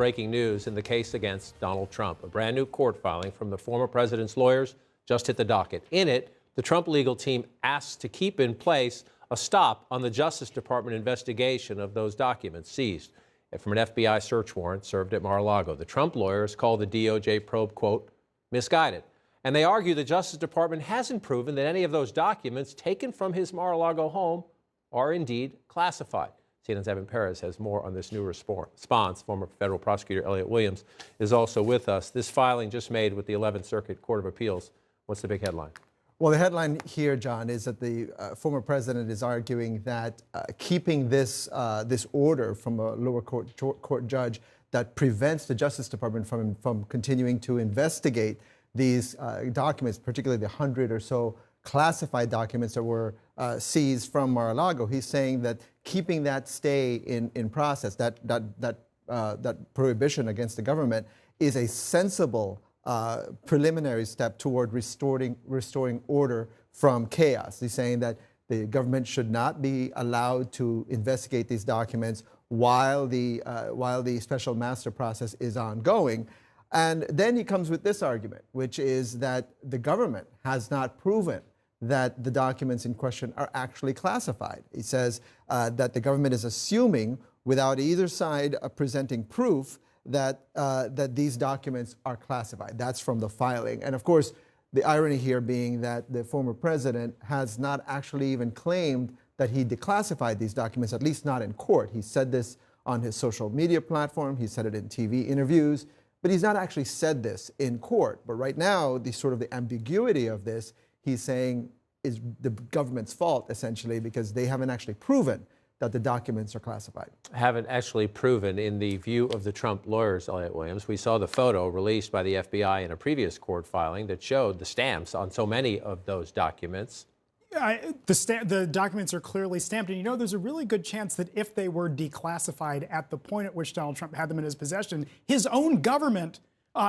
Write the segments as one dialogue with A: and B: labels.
A: breaking news in the case against Donald Trump. A brand new court filing from the former president's lawyers just hit the docket. In it, the Trump legal team asked to keep in place a stop on the Justice Department investigation of those documents seized from an FBI search warrant served at Mar-a-Lago. The Trump lawyers call the DOJ probe, quote, misguided. And they argue the Justice Department hasn't proven that any of those documents taken from his Mar-a-Lago home are indeed classified. CNN's Evan Perez has more on this new response. Former federal prosecutor Elliot Williams is also with us. This filing just made with the 11th Circuit Court of Appeals. What's the big headline?
B: Well, the headline here, John, is that the former president is arguing that keeping this order from a lower court judge that prevents the Justice Department from continuing to investigate these documents, particularly the 100 or so classified documents that were seized from Mar-a-Lago. He's saying that keeping that stay in process, that prohibition against the government, is a sensible preliminary step toward restoring order from chaos. He's saying that the government should not be allowed to investigate these documents while the special master process is ongoing. And then he comes with this argument, which is that the government has not proven that the documents in question are actually classified. He says that the government is assuming, without either side presenting proof, that these documents are classified. That's from the filing. And of course, the irony here being that the former president has not actually even claimed that he declassified these documents, at least not in court. He said this on his social media platform. He said it in TV interviews. But he's not actually said this in court. But right now, the ambiguity of this, he's saying, is the government's fault, essentially, because they haven't actually proven that the documents are classified.
A: Haven't actually proven in the view of the Trump lawyers, Elliot Williams. We saw the photo released by the FBI in a previous court filing that showed the stamps on so many of those documents.
C: The documents are clearly stamped, and you know there's a really good chance that if they were declassified at the point at which Donald Trump had them in his possession, his own government,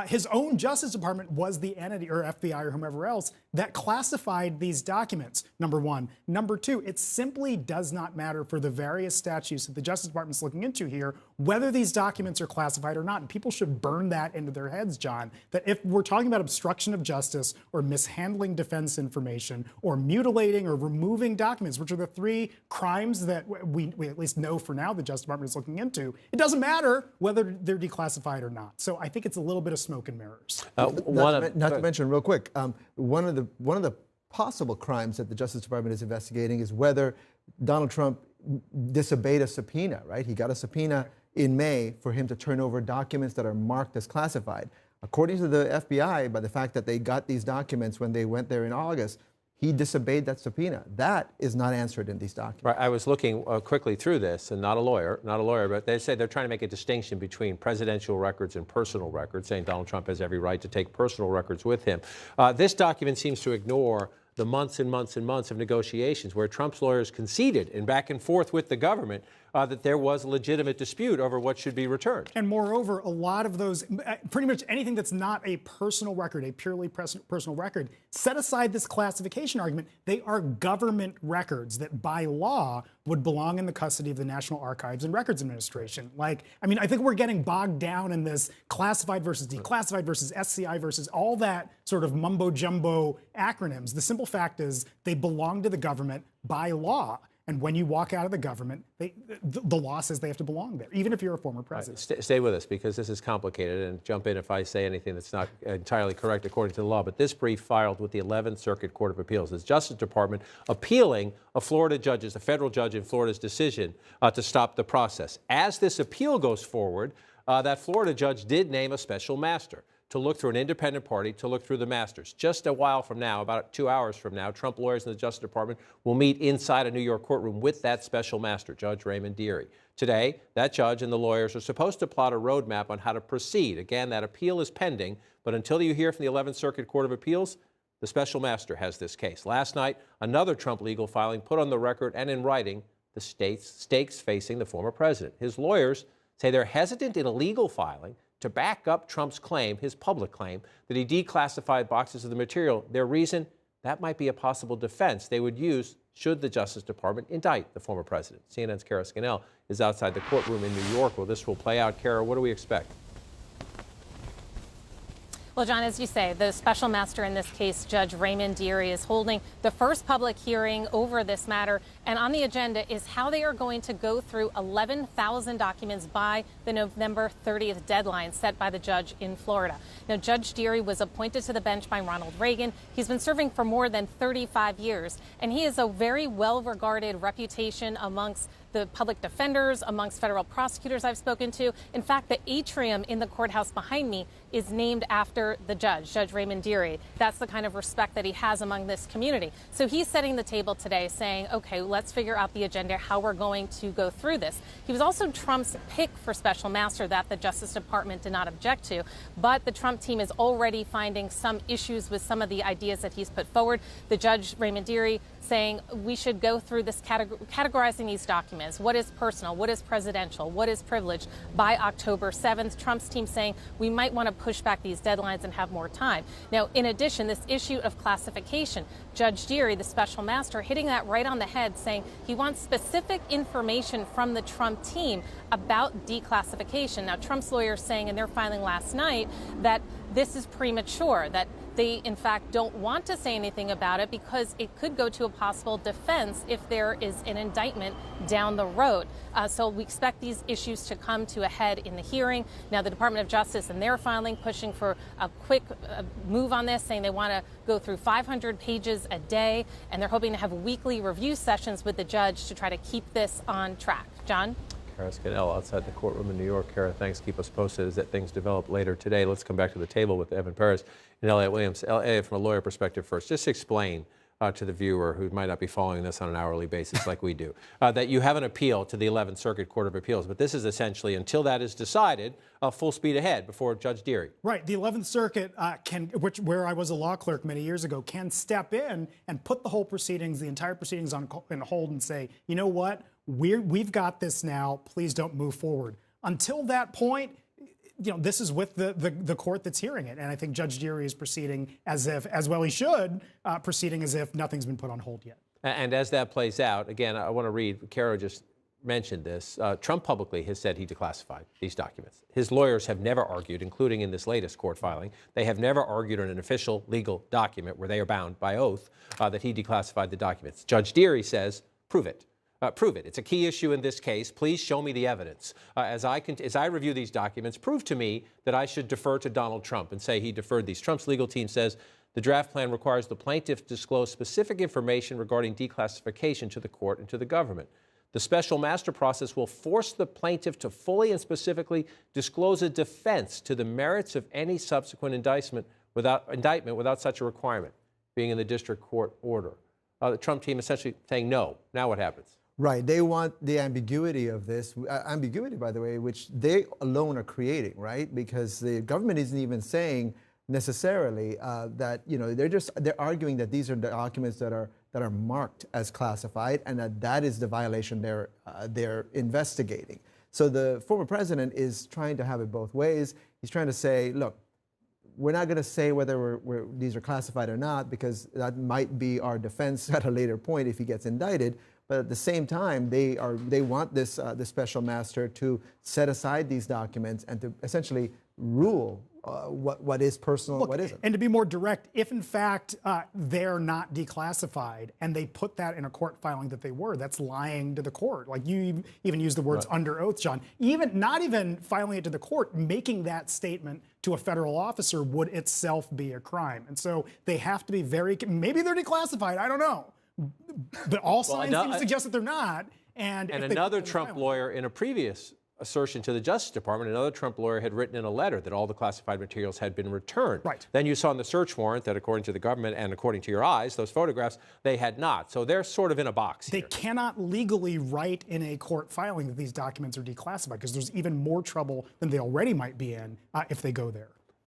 C: his own Justice Department was the entity, or FBI or whomever else, that classified these documents, number one. Number two, it simply does not matter for the various statutes that the Justice Department is looking into here whether these documents are classified or not. And people should burn that into their heads, John, that if we're talking about obstruction of justice or mishandling defense information or mutilating or removing documents, which are the three crimes that we at least know for now the Justice Department is looking into, it doesn't matter whether they're declassified or not. So I think it's a little bit of smoke and mirrors.
B: Not to mention, real quick, one of the possible crimes that the Justice Department is investigating is whether Donald Trump disobeyed a subpoena, right? He got a subpoena in May for him to turn over documents that are marked as classified. According to the FBI, by the fact that they got these documents when they went there in August, he disobeyed that subpoena. That is not answered in these documents.
A: Right. I was looking quickly through this, and not a lawyer, but they say they're trying to make a distinction between presidential records and personal records, saying Donald Trump has every right to take personal records with him. This document seems to ignore the months and months and months of negotiations where Trump's lawyers conceded and back and forth with the government that there was a legitimate dispute over what should be returned.
C: And moreover, a lot of those, pretty much anything that's not a personal record, a purely personal record, set aside this classification argument, they are government records that by law would belong in the custody of the National Archives and Records Administration. I think we're getting bogged down in this classified versus declassified versus SCI versus all that sort of mumbo jumbo acronyms. The simple fact is they belong to the government by law. And when you walk out of the government, the law says they have to belong there, even if you're a former president.
A: Right. Stay with us, because this is complicated, and jump in if I say anything that's not entirely correct according to the law. But this brief filed with the 11th Circuit Court of Appeals, the Justice Department appealing a federal judge in Florida's decision to stop the process. As this appeal goes forward, that Florida judge did name a special master to look through an independent party, to look through the masters. Just a while from now, about 2 hours from now, Trump lawyers in the Justice Department will meet inside a New York courtroom with that special master, Judge Raymond Dearie. Today, that judge and the lawyers are supposed to plot a roadmap on how to proceed. Again, that appeal is pending, but until you hear from the 11th Circuit Court of Appeals, the special master has this case. Last night, another Trump legal filing put on the record and in writing the stakes facing the former president. His lawyers say they're hesitant in a legal filing to back up Trump's claim, his public claim, that he declassified boxes of the material. Their reason, that might be a possible defense they would use should the Justice Department indict the former president. CNN's Kara Scannell is outside the courtroom in New York. Well, this will play out. Kara, what do we expect?
D: Well, John, as you say, the special master in this case, Judge Raymond Dearie, is holding the first public hearing over this matter. And on the agenda is how they are going to go through 11,000 documents by the November 30th deadline set by the judge in Florida. Now, Judge Dearie was appointed to the bench by Ronald Reagan. He's been serving for more than 35 years, and he has a very well-regarded reputation amongst the public defenders, amongst federal prosecutors I've spoken to. In fact, the atrium in the courthouse behind me is named after the judge, Judge Raymond Dearie. That's the kind of respect that he has among this community. So he's setting the table today saying, okay, let's figure out the agenda, how we're going to go through this. He was also Trump's pick for special master that the Justice Department did not object to, but the Trump team is already finding some issues with some of the ideas that he's put forward. The Judge Raymond Dearie saying we should go through this categorizing these documents. What is personal? What is presidential? What is privileged by October 7th? Trump's team saying we might want to push back these deadlines and have more time. Now, in addition, this issue of classification, Judge Dearie, the special master, hitting that right on the head, saying he wants specific information from the Trump team about declassification. Now, Trump's lawyers saying in their filing last night that this is premature, that they, in fact, don't want to say anything about it because it could go to a possible defense if there is an indictment down the road. So we expect these issues to come to a head in the hearing. Now, the Department of Justice in their filing pushing for a quick move on this, saying they want to go through 500 pages a day, and they're hoping to have weekly review sessions with the judge to try to keep this on track. John?
A: Kara Scannell outside the courtroom in New York. Kara, thanks. Keep us posted as that things develop later today. Let's come back to the table with Evan Perez and Elliot Williams. Elliot, from a lawyer perspective first, just explain to the viewer who might not be following this on an hourly basis like we do, that you have an appeal to the 11th Circuit Court of Appeals, but this is essentially, until that is decided, full speed ahead before Judge Dearie.
C: Right. The 11th Circuit, where I was a law clerk many years ago, can step in and put the whole proceedings, the entire proceedings on hold and say, you know what, we've got this now, please don't move forward. Until that point, you know, this is with the court that's hearing it. And I think Judge Dearie is proceeding as if, as well he should, proceeding as if nothing's been put on hold yet.
A: And as that plays out, again, I want to read, Kara just mentioned this, Trump publicly has said he declassified these documents. His lawyers have never argued, including in this latest court filing, they have never argued on an official legal document where they are bound by oath that he declassified the documents. Judge Dearie says, prove it. Prove it. It's a key issue in this case. Please show me the evidence. As I review these documents, prove to me that I should defer to Donald Trump and say he deferred these. Trump's legal team says the draft plan requires the plaintiff to disclose specific information regarding declassification to the court and to the government. The special master process will force the plaintiff to fully and specifically disclose a defense to the merits of any subsequent indictment without such a requirement being in the district court order. The Trump team essentially saying no. Now what happens?
B: Right. They want the ambiguity of this, ambiguity, by the way, which they alone are creating, right? Because the government isn't even saying necessarily that, you know, they're arguing that these are documents that are marked as classified and that is the violation they're investigating. So the former president is trying to have it both ways. He's trying to say, look, we're not going to say whether these are classified or not because that might be our defense at a later point if he gets indicted. But at the same time, they want this special master to set aside these documents and to essentially rule what is personal and what isn't.
C: And to be more direct, if in fact they're not declassified and they put that in a court filing that they were, that's lying to the court. Like you even use the words under oath, John. Not even filing it to the court, making that statement to a federal officer would itself be a crime. And so they have to be maybe they're declassified, I don't know. But all signs seem to suggest that they're not. And
A: another Trump lawyer in a previous assertion to the Justice Department, another Trump lawyer had written in a letter that all the classified materials had been returned.
C: Right.
A: Then you saw in the search warrant that according to the government and according to your eyes, those photographs, they had not. So they're sort of in a box here.
C: They cannot legally write in a court filing that these documents are declassified because there's even more trouble than they already might be in if they go there.